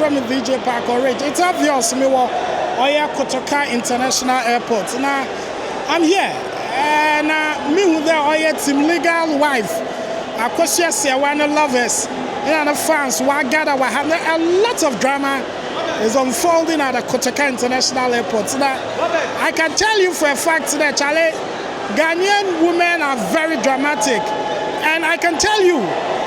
from VJ Park Ridge. It's obvious me wa Oya Kotoka International Airport. Now I'm here and me with the Oya team legal wife. Akosia Sewana lovers and the fans who gather we have a lot of drama is unfolding at the Kotoka International Airport. Now I can tell you for a fact that Charlie, Ghanaian women are very dramatic, and I can tell you,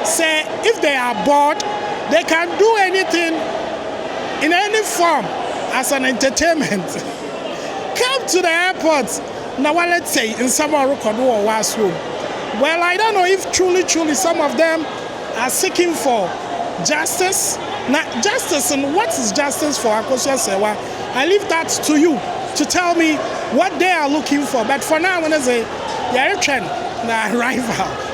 say if they are bored, they can do anything in any form as an entertainment. Come to the airport. Now, let's say in Samaru or Wasroom. Well, I don't know if truly some of them are seeking for justice. Now, justice, and what is justice for Akosia Sewa? I leave that to you to tell me what they are looking for. But for now, I'm going to say, they're a trend, they're a rival.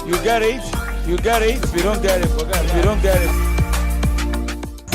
You get it? You get it? If you don't get it, forget it. If you don't get it,